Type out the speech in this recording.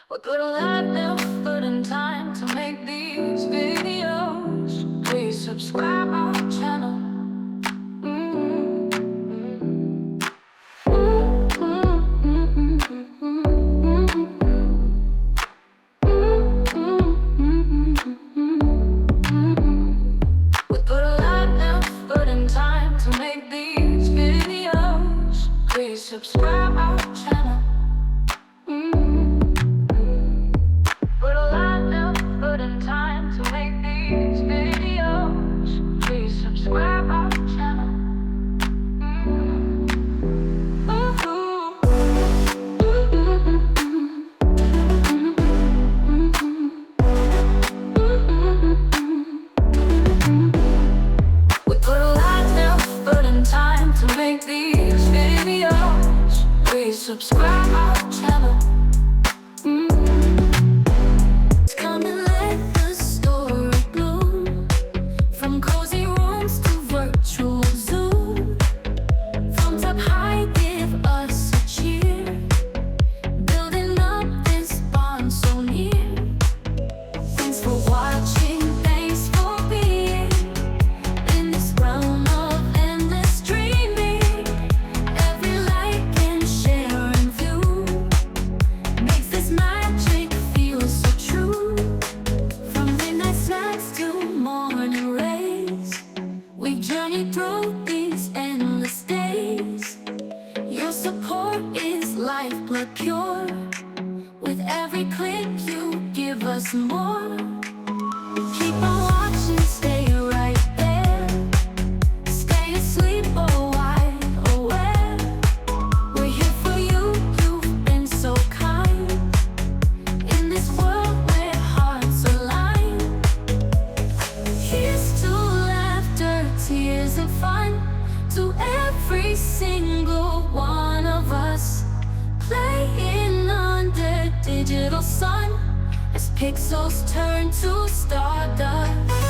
What little I've never put in time to make these videos. Please subscribe our channel. Mm. What little I've never put in time to make these videos. Please subscribe our channel. Little I never put in time to make these videos. Please subscribe our channel. With little I never put in time to make these videos. Please subscribe our channel. Come and let the story bloom. From cozy rooms to virtual Zoom. From top high, give us a cheer. Building up this bond so near. Thanks for watching, thanks for being in this realm of endless dreaming. Every like and share and view makes this magic feel so true. From midnight snacks to morning rays, we journey through these endless days. Your support is lifeblood pure. With every click you give us more. Keep on watching, stay right there. Stay asleep or wide aware. We're here for you, you've been so kind. In this world where hearts align, here's to laughter, tears and fun. To every single one of us, playing under digital sun, as pixels turn to stardust.